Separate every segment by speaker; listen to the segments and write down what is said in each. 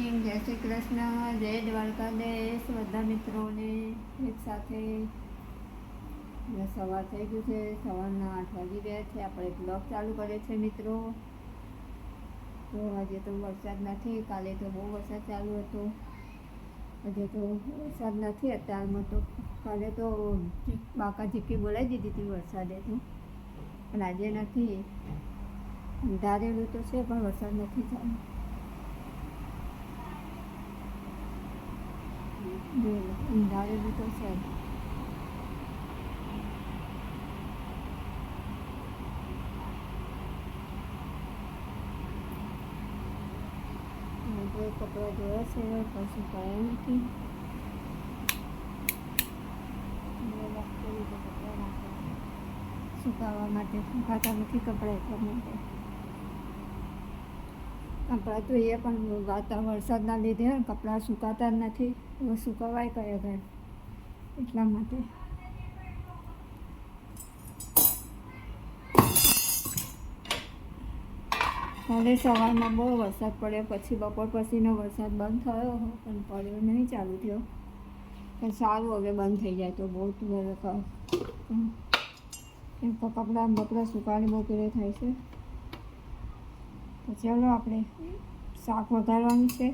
Speaker 1: Morning, જય શ્રી કૃષ્ણ, જય દ્વારકાધીશ બધા મિત્રોને એક સાથે. સવાર થઈ ગયું છે, સવારના 8 વાગી ગયા છે. આપણે બ્લોગ ચાલુ કરે છે મિત્રો. તો આજે તો વરસાદ નથી, કાલે તો બહુ વરસાદ ચાલુ હતો. આજે તો વરસાદ નથી અત્યારમાં. તો કાલે તો બાકા ઝીકી બોલાવી દીધી હતી વરસાદે તો, પણ આજે નથી. ધારેલું તો છે પણ વરસાદ નથી ચાલુ. ધારેલું તો છે. કપડાં ધોયા છે પણ સુકાયા નથી. સુકાવવા માટે સુકાતા નથી કપડાં, એટલા માટે કપડાં ધોઈએ પણ વરસાદના લીધે કપડાં સુકાતા જ નથી. હવે સુકાવાય કયા ઘર, એટલા માટે. કાલે સવારમાં બહુ વરસાદ પડ્યો, પછી બપોર પછીનો વરસાદ બંધ થયો પણ પડ્યો નહીં, ચાલુ થયો. પણ સારું, હવે બંધ થઈ જાય તો બહુ એમ તો કપડાં સુકાવાની બહુ પેલે થાય છે. તો ચાલો આપણે શાક વઘારવાનું છે.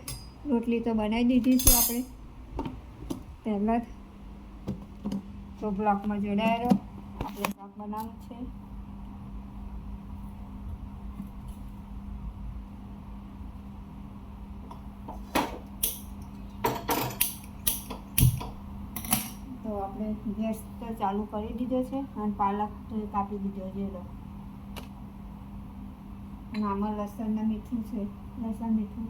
Speaker 1: રોટલી તો બનાવી દીધી છે આપણે પહેલાં જ. તો બ્લોકમાં જોડાયેલો આપણે શાક બનાવવાનું છે. તો આપણે ગેસ તો ચાલુ કરી દીધો છે અને પાલક તો કાપી દીધો છે. અને આમાં લસણ ને મીઠું છે, લસણ મીઠું.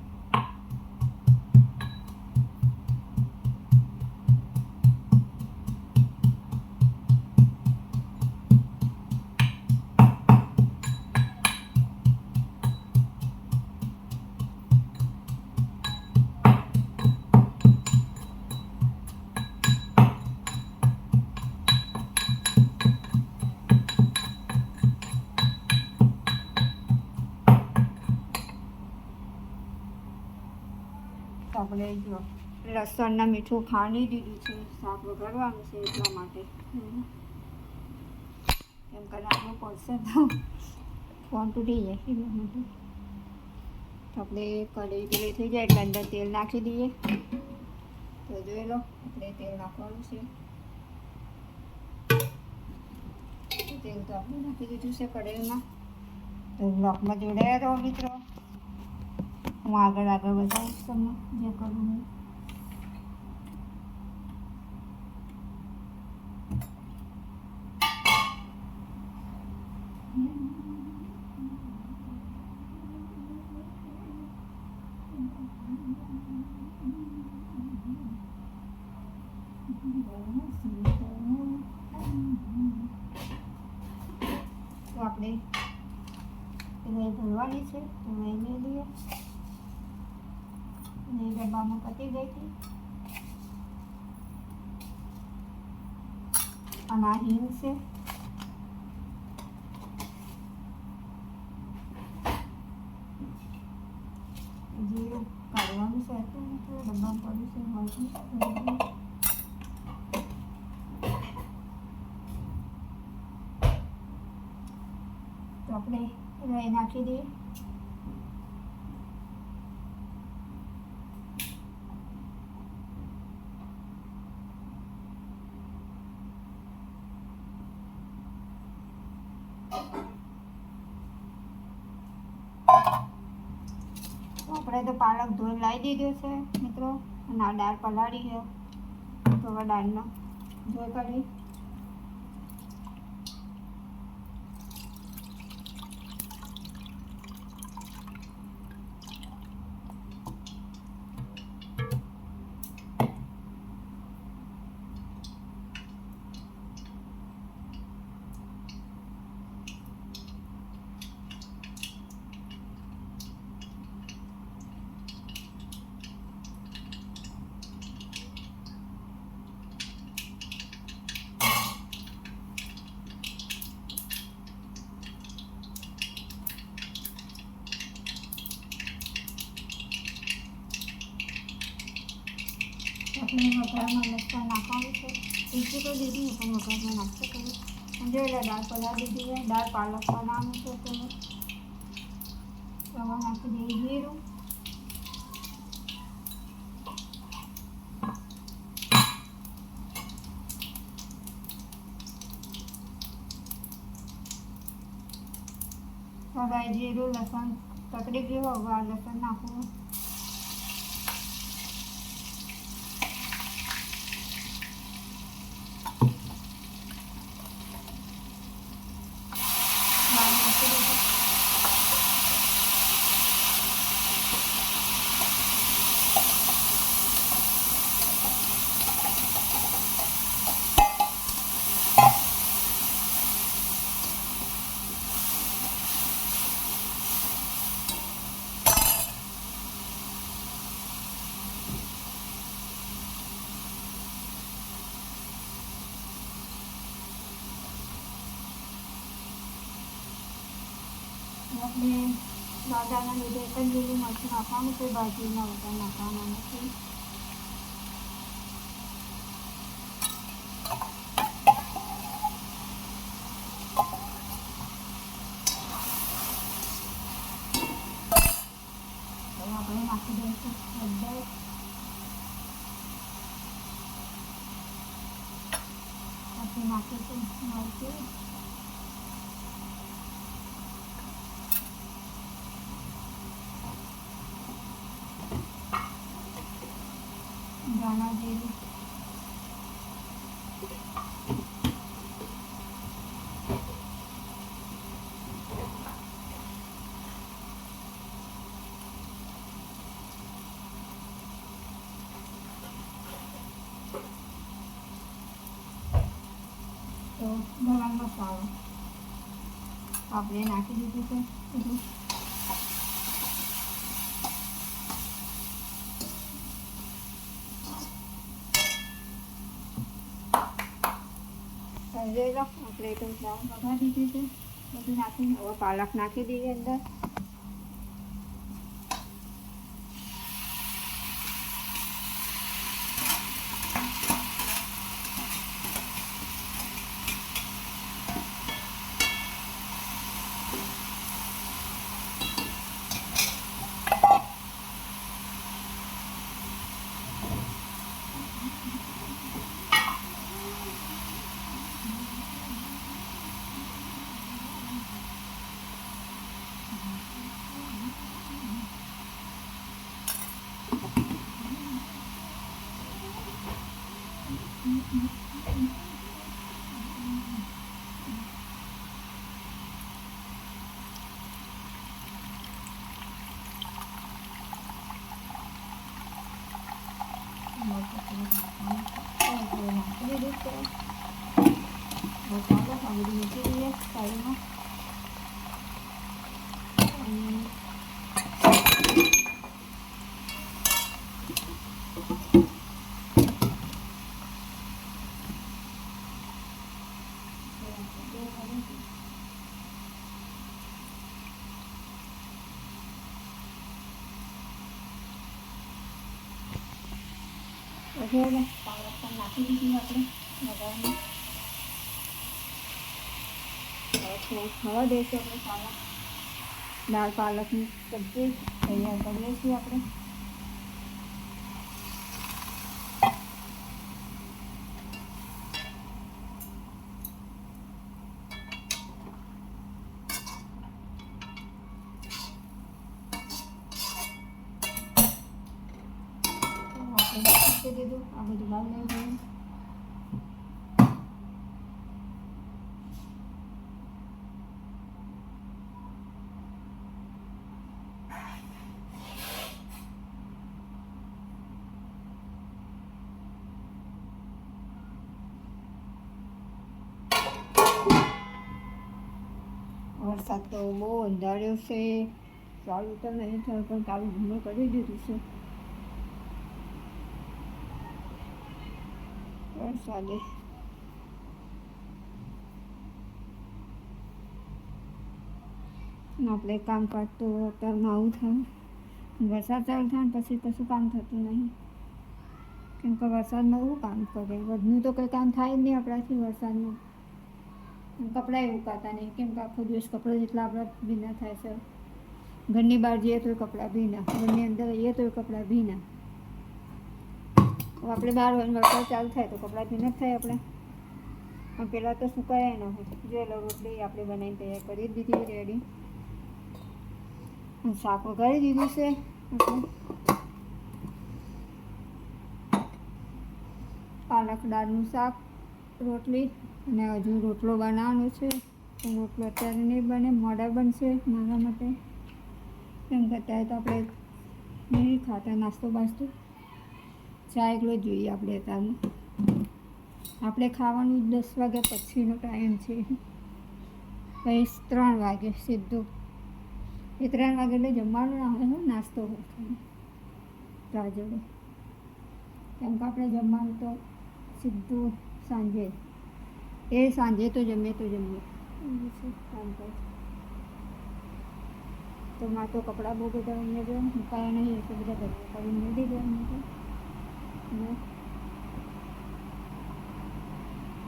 Speaker 1: આપણે જો લસણના મીઠું ખાંડી દીધું છે, શાક વઘારવાનું છે એટલા માટે. એમ કરાવવું પડશે તો ફોન તૂટી જાય એટલા માટે. તો આપણે કઢાઈ પેલી થઈ જાય એટલે અંદર તેલ નાખી દઈએ. તો જોઈ લો, આપણે તેલ નાખવાનું છે. તેલ તો આપણે નાખી દીધું છે કઢાઈમાં. તો બ્લોકમાં જોડાયા રહો મિત્રો. હું આગળ બતાવીશ તમને જે કરું હું. તો આપણે ભરવાની છે, તો લઈ લઈએ. અને ડબ્બામાં પતી ગઈ હતી. અને આ હિંગ છે. જીરું કાઢવાનું છે, ડબ્બામાં પડ્યું છે મળતું. તો આપણે રાઈ નાખી દઈએ. આપણે તો પાલક ધોઈ લાવી દીધો છે મિત્રો. અને આ દાળ પલાળી છે, તો હવે દાળનો ધોઈ કાઢી. આપણે વઘારમાં લસણ નાખવાનું છે. ઈજી તો દીધી પણ વઘારમાં નાખશે તમે. અને એટલે દાળ પલાળી દીધી છે. દાળ પાલક બનાવવાનું છે તો એમાં નાખી દઈએ જીરું. હવે જીરું લસણ તકડી ગયું. હવે આ લસણ નાખવું. દાળ નાખી દીધું. આપણે દાદાના લીધે એક જ લીલું મરચું નાખવાનું છે. ભાજીના વગર નાખવાના નથી. આપણે નાખી દઈશું હળદર. પછી નાખીશું મરચું. ધાણા જીરું. તો ગરમ મસાલો આપણે નાખી દીધું છે બધું. જોઈ લો આપણે તો દાળ વઘારી દીધી છે બધું નાખીને. હવે પાલક નાખી દઈએ અંદર. નાખી દીધું છે. ચાલો આ બધું મૂકી દઈએ સાઈડમાં. વઘારેલા પાલક પણ નાખી દીધી આપણે વઘારમાં. ખાવા દઈશું આપણે પાલક. દાળ પાલકની સબ્જી તૈયાર કરીએ છીએ આપણે. નાખી દીધું. આ બધું લાલ લઈ ગયું. વરસાદ તો બહુ અંધાર્યો છે. ચાલુ તો નહીં થયું પણ ચાલુ ધીમું કરી દીધું છે વરસાદે. આપણે કામ કરતું અત્યારમાં આવું થાય. વરસાદ ચાલુ થાય ને પછી કશું કામ થતું નહીં. કેમ કે વરસાદમાં એવું કામ કરે, વધનું તો કંઈ કામ થાય જ નહીં આપણાથી વરસાદનું. કપડાં ઉકાતા નહીં, કેમ કે આખો દિવસ કપડાં જેટલા આપણા ભીના થાય છે. ઘરની બહાર જઈએ તો કપડાં ભીના, ઘરની અંદર રહીએ તો કપડાં ભીના. આપણે બહાર હોય વરસાદ ચાલુ થાય તો કપડાં ભીના જ થાય આપણે. પણ પહેલાં તો સુકાયા ન હોય. જો રોટલી આપણે બનાવીને તૈયાર કરી દીધી રેડી. શાક વઘારી દીધું છે આપણે. પાલક દાળનું શાક, રોટલી, અને હજુ રોટલો બનાવવાનો છે. પણ રોટલો અત્યારે નહીં બને, મોડા બનશે મારા માટે. કેમ કે અત્યારે તો આપણે નહીં ખાતા નાસ્તો બાસ્તો, ચા એકલો જોઈએ આપણે અત્યારમાં. આપણે ખાવાનું 10 વાગ્યા પછીનો ટાઈમ છે. પછી 3 વાગે સીધું. એ 3 વાગે એટલે જમવાનું ના હોય, નાસ્તો હોય ચા જોડે. કેમ કે આપણે જમવાનું તો સીધું સાંજે, એ સાંજે તો જમીએ કામકાજ. તો મારે તો કપડાં બહુ બધા અહીંયા જો મુકાયા નહીં, એટલે બધા ભરવા કરીને નહીં દીધા એમને તો. અને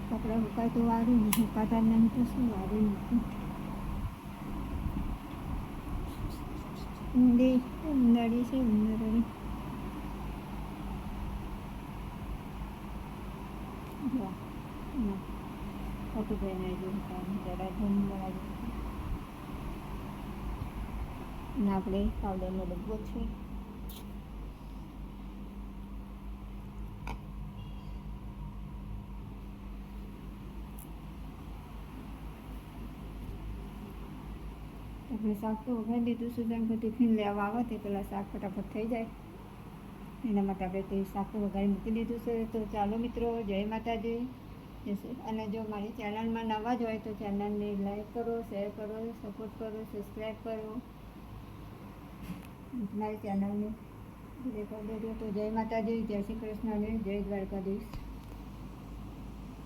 Speaker 1: કપડાં મુકાય તો વારું, મુકાતા નહીં તો શું વારું મૂકું. ઉંદરી છે, ઉંદરડી. ફોટો ભાઈને જરા ધૂમ બનાવી. અને આપણે પાવડરનો ડબ્બો છે. આપણે શાક તો વઘારી દીધું છે, જેમ કે ટિફિન લેવા આવે તે પહેલાં શાક ફટાફટ થઈ જાય એના માટે આપણે તે શાક તો વઘારી મૂકી દીધું છે. તો ચાલો મિત્રો, જય માતાજી. અને જો મારી ચેનલમાં નવા જ હોય તો ચેનલને લાઈક કરો, શેર કરો, સપોર્ટ કરો, સબસ્ક્રાઈબ કરો. મારી ચેનલને કરી દેજો. તો જય માતાજી, જય શ્રી કૃષ્ણ અને જય દ્વારકાધીશ.